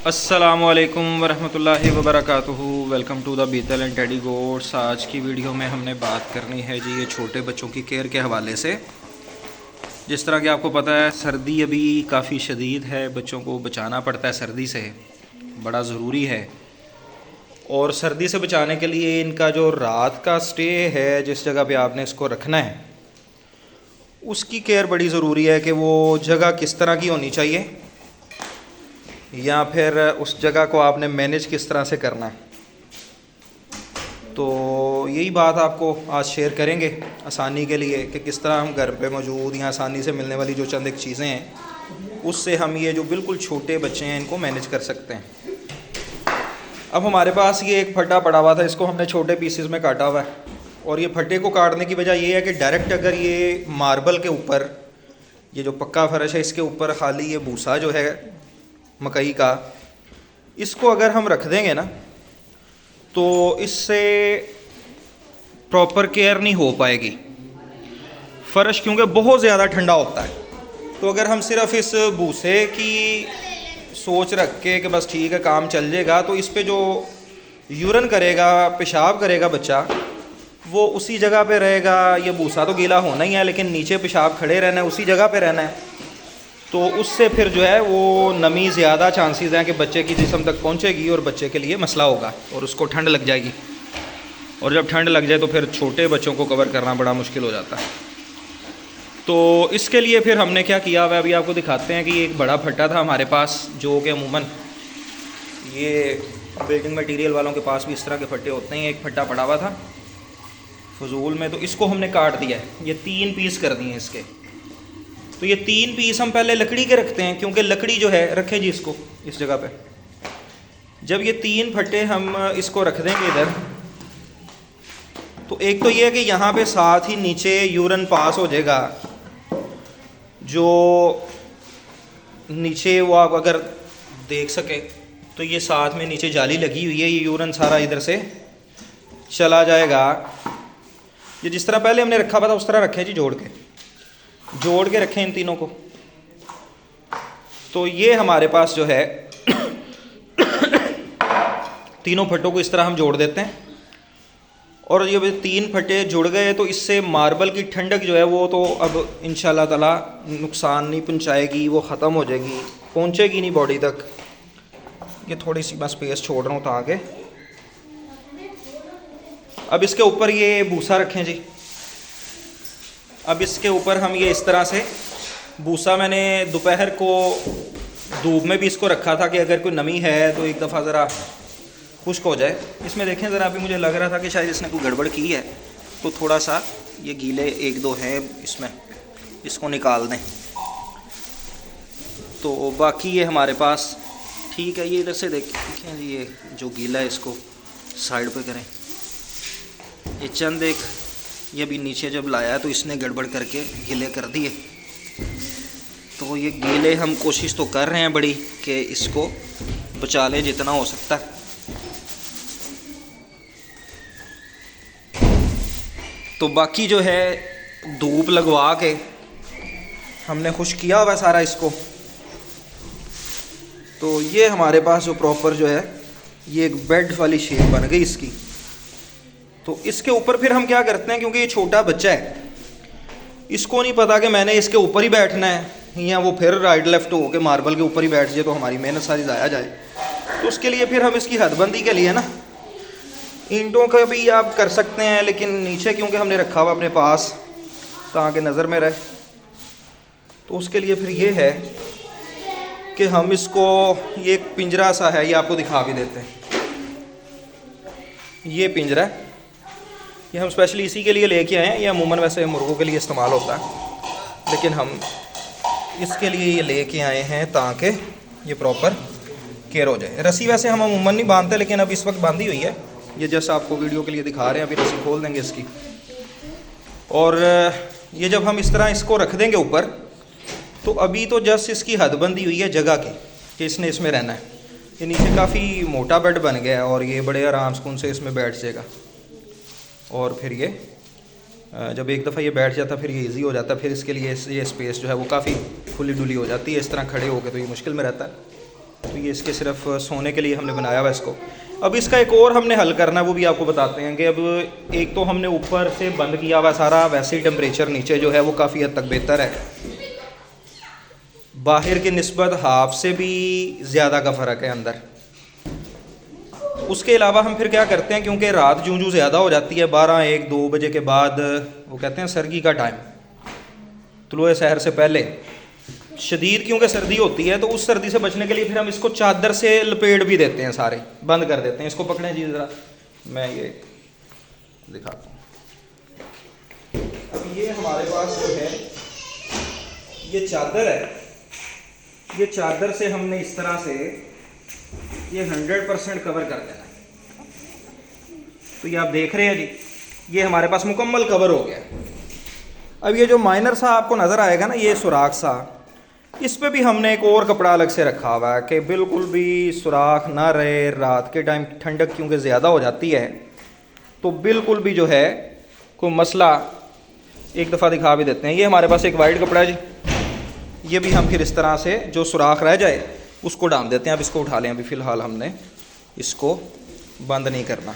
अस्सलामुअलैकुम वरहमतुल्लाहि वबरकातुहू। Welcome to the बीतल एंड टेडी गोट्स। आज की वीडियो में हमने बात करनी है जी ये छोटे बच्चों की केयर के हवाले से। जिस तरह कि आपको पता है सर्दी अभी काफ़ी शदीद है, बच्चों को बचाना पड़ता है सर्दी से, बड़ा ज़रूरी है। और सर्दी से बचाने के लिए इनका जो रात का स्टे है, जिस जगह पे आपने इसको रखना है, उसकी केयर बड़ी ज़रूरी है कि वो जगह किस तरह की होनी चाहिए या फिर उस जगह को आपने मैनेज किस तरह से करना है। तो यही बात आपको आज शेयर करेंगे आसानी के लिए कि किस तरह हम घर पे मौजूद या आसानी से मिलने वाली जो चंद एक चीज़ें हैं उससे हम ये जो बिल्कुल छोटे बच्चे हैं इनको मैनेज कर सकते हैं। अब हमारे पास ये एक फटा पड़ा हुआ था, इसको हमने छोटे पीसेस में काटा हुआ है। और ये फटे को काटने की वजह ये है कि डायरेक्ट अगर ये मार्बल के ऊपर, ये जो पक्का फर्श है इसके ऊपर खाली ये भूसा जो है मकई का, इसको अगर हम रख देंगे ना तो इससे प्रॉपर केयर नहीं हो पाएगी। फ़र्श क्योंकि बहुत ज़्यादा ठंडा होता है, तो अगर हम सिर्फ इस भूसे की सोच रख के कि बस ठीक है काम चल जाएगा, तो इस पे जो यूरन करेगा, पेशाब करेगा बच्चा, वो उसी जगह पे रहेगा। ये भूसा तो गीला होना ही है, लेकिन नीचे पेशाब खड़े रहना है, उसी जगह पे रहना है। तो उससे फिर जो है वो नमी ज़्यादा चांसेस हैं कि बच्चे की जिस्म तक पहुंचेगी और बच्चे के लिए मसला होगा और उसको ठंड लग जाएगी। और जब ठंड लग जाए तो फिर छोटे बच्चों को कवर करना बड़ा मुश्किल हो जाता है। तो इसके लिए फिर हमने क्या किया हुआ है, अभी आपको दिखाते हैं कि एक बड़ा फट्टा था हमारे पास, जो कि अमूमन ये बिल्डिंग मटीरियल वालों के पास भी इस तरह के फट्टे होते हैं। एक फट्टा पड़ा हुआ था फजूल में, तो इसको हमने काट दिया है। ये 3 पीस कर दिए इसके। तो ये 3 पीस हम पहले लकड़ी के रखते हैं, क्योंकि लकड़ी जो है, रखें जी इसको इस जगह पे। जब ये 3 फट्टे हम इसको रख देंगे इधर, तो एक तो ये है कि यहाँ पे साथ ही नीचे यूरन पास हो जाएगा। जो नीचे वो आप अगर देख सके तो ये साथ में नीचे जाली लगी हुई है, ये यूरन सारा इधर से चला जाएगा। ये जिस तरह पहले हमने रखा हुआ था उस तरह रखें जी, जोड़ के रखें इन तीनों को। तो ये हमारे पास जो है तीनों फट्टों को इस तरह हम जोड़ देते हैं। और ये 3 फट्टे जुड़ गए तो इससे मार्बल की ठंडक जो है वो तो अब इंशाल्लाह ताला नुकसान नहीं पहुंचाएगी, वो ख़त्म हो जाएगी, पहुंचेगी नहीं बॉडी तक। ये थोड़ी सी मैं स्पेस छोड़ रहा हूँ ताकि अब इसके ऊपर ये भूसा रखें जी। अब इसके ऊपर हम ये इस तरह से भूसा, मैंने दोपहर को धूप में भी इसको रखा था कि अगर कोई नमी है तो एक दफ़ा ज़रा खुश्क हो जाए। इसमें देखें ज़रा, अभी मुझे लग रहा था कि शायद इसने कोई गड़बड़ की है, तो थोड़ा सा ये गीले 1-2 हैं इसमें, इसको निकाल दें। तो बाकी ये हमारे पास ठीक है। ये इधर से देखें जी, ये जो गीला है इसको साइड पे करें। ये चंद एक ये भी नीचे जब लाया तो इसने गड़बड़ करके गीले कर दिए। तो ये गीले हम कोशिश तो कर रहे हैं बड़ी कि इसको बचा लें जितना हो सकता है। तो बाकी जो है धूप लगवा के हमने खुश किया हुआ सारा इसको। तो ये हमारे पास जो प्रॉपर जो है ये एक बेड वाली शेप बन गई इसकी। तो इसके ऊपर फिर हम क्या करते हैं, क्योंकि ये छोटा बच्चा है, इसको नहीं पता कि मैंने इसके ऊपर ही बैठना है या वो फिर राइट लेफ्ट होके मार्बल के ऊपर ही बैठ जाए तो हमारी मेहनत सारी ज़ाया जाए। तो उसके लिए फिर हम इसकी हदबंदी के लिए ना ईंटों का भी आप कर सकते हैं, लेकिन नीचे क्योंकि हमने रखा हुआ अपने पास ताकि नज़र में रहे, तो उसके लिए फिर ये है कि हम इसको, ये एक पिंजरा सा है, ये आपको दिखा भी देते हैं। ये पिंजरा है, ये हम स्पेशली इसी के लिए लेके आए हैं। ये अमूमन वैसे मुर्गों के लिए इस्तेमाल होता है, लेकिन हम इसके लिए ये लेके आए हैं ताकि ये प्रॉपर केयर हो जाए। रस्सी वैसे हम अमूमन नहीं बांधते, लेकिन अब इस वक्त बांधी हुई है। ये जैसा आपको वीडियो के लिए दिखा रहे हैं, अभी रस्सी खोल देंगे इसकी। और ये जब हम इस तरह इसको रख देंगे ऊपर, तो अभी तो जस्ट इसकी हदबंदी हुई है जगह की कि इसने इसमें रहना है। ये नीचे काफ़ी मोटा बेड बन गया है और ये बड़े आराम सुकून से इसमें बैठ जाएगा। और फिर ये जब एक दफ़ा ये बैठ जाता फिर ये इजी हो जाता, फिर इसके लिए ये स्पेस जो है वो काफ़ी खुली डुली हो जाती है। इस तरह खड़े हो गए तो ये मुश्किल में रहता है। तो ये इसके सिर्फ सोने के लिए हमने बनाया हुआ इसको। अब इसका एक और हमने हल करना है, वो भी आपको बताते हैं कि अब एक तो हमने ऊपर से बंद किया हुआ सारा, वैसे ही टेम्परेचर नीचे जो है वो काफ़ी हद तक बेहतर है, बाहर की निस्बत हाफ से भी ज़्यादा का फ़र्क है अंदर। उसके अलावा हम फिर क्या करते हैं, क्योंकि रात जूं जूं ज़्यादा हो जाती है 12-1-2 बजे के बाद, वो कहते हैं सर्दी का टाइम, तुलुए सहर से पहले शदीद क्योंकि सर्दी होती है, तो उस सर्दी से बचने के लिए फिर हम इसको चादर से लपेट भी देते हैं, सारे बंद कर देते हैं। इसको पकड़ें जी ज़रा, मैं ये दिखाता हूँ। अब ये हमारे पास जो है ये चादर है, ये चादर से हमने इस तरह से ये 100% कवर कर देना है। तो ये आप देख रहे हैं जी, ये हमारे पास मुकम्मल कवर हो गया। अब ये जो माइनर सा आपको नज़र आएगा ना, ये सुराख सा, इस पे भी हमने एक और कपड़ा अलग से रखा हुआ है कि बिल्कुल भी सुराख ना रहे। रात के टाइम ठंडक क्योंकि ज़्यादा हो जाती है, तो बिल्कुल भी जो है कोई मसला, एक दफ़ा दिखा भी देते हैं। ये हमारे पास एक वाइट कपड़ा है जी, ये भी हम फिर इस तरह से जो सुराख रह जाए उसको डाल देते हैं। अब इसको उठा लें, अभी फ़िलहाल हमने इसको बंद नहीं करना।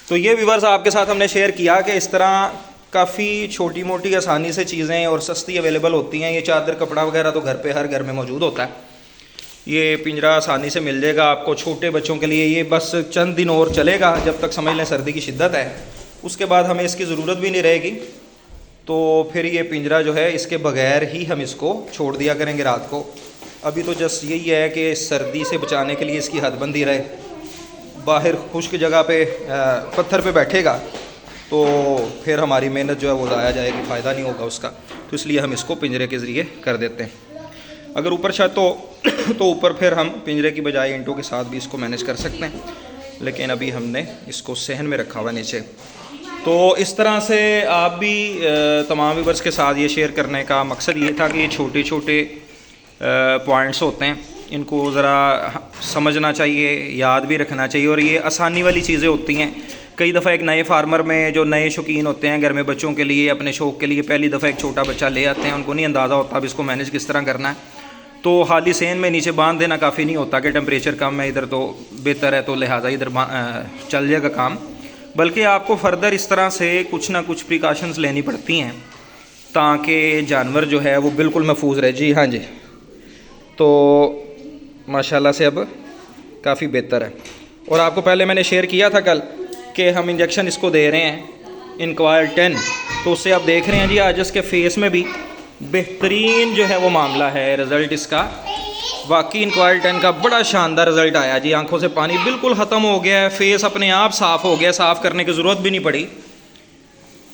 तो ये व्यूअर्स आपके साथ हमने शेयर किया कि इस तरह काफ़ी छोटी मोटी आसानी से चीज़ें और सस्ती अवेलेबल होती हैं। ये चादर कपड़ा वगैरह तो घर पे हर घर में मौजूद होता है। ये पिंजरा आसानी से मिल जाएगा आपको छोटे बच्चों के लिए। ये बस चंद दिन और चलेगा, जब तक समझ लें सर्दी की शिद्दत है, उसके बाद हमें इसकी ज़रूरत भी नहीं रहेगी। तो फिर ये पिंजरा जो है, इसके बगैर ही हम इसको छोड़ दिया करेंगे रात को। अभी तो जस्ट यही है कि सर्दी से बचाने के लिए इसकी हदबंदी रहे। बाहर खुश्क जगह पे पत्थर पे बैठेगा तो फिर हमारी मेहनत जो है वो ज़ाया जाएगी, फ़ायदा नहीं होगा उसका। तो इसलिए हम इसको पिंजरे के ज़रिए कर देते हैं। अगर ऊपर छत हो तो ऊपर फिर हम पिंजरे की बजाय ईंटों के साथ भी इसको मैनेज कर सकते हैं, लेकिन अभी हमने इसको सहन में रखा हुआ नीचे। तो इस तरह से आप भी तमाम व्यूअर्स के साथ ये शेयर करने का मकसद ये था कि ये छोटे छोटे पॉइंट्स होते हैं, इनको ज़रा समझना चाहिए, याद भी रखना चाहिए। और ये आसानी वाली चीज़ें होती हैं। कई दफ़ा एक नए फार्मर में जो नए शौकीन होते हैं, घर में बच्चों के लिए, अपने शौक़ के लिए पहली दफ़ा एक छोटा बच्चा ले आते हैं, उनको नहीं अंदाज़ा होता अब इसको मैनेज किस तरह करना है। तो हाली सेन में नीचे बांध देना काफ़ी नहीं होता कि टेम्परेचर कम है इधर तो बेहतर है, तो लिहाजा इधर चल जाएगा काम। बल्कि आपको फ़र्दर इस तरह से कुछ ना कुछ प्रिकॉशंस लेनी पड़ती हैं ताकि जानवर जो है वो बिल्कुल महफूज रहे। जी हाँ जी, तो माशाल्लाह से अब काफ़ी बेहतर है। और आपको पहले मैंने शेयर किया था कल कि हम इंजेक्शन इसको दे रहे हैं इनक्वायर 10, तो उससे आप देख रहे हैं जी आज इसके फेस में भी बेहतरीन जो है वो मामला है रिज़ल्ट इसका। वाकई इनक्वायर 10 का बड़ा शानदार रिज़ल्ट आया जी। आंखों से पानी बिल्कुल ख़त्म हो गया है, फेस अपने आप साफ़ हो गया, साफ़ करने की ज़रूरत भी नहीं पड़ी।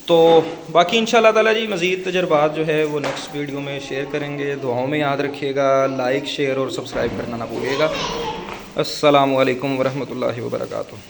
तो बाकी इंशाल्लाह ताला जी मज़ीद तजर्बात जो है वो नेक्स्ट वीडियो में शेयर करेंगे। दुआओं में याद रखिएगा, लाइक शेयर और सब्सक्राइब करना ना भूलिएगा। अस्सलामु अलैकुम वरहमतुल्लाहि वबरकातुहू।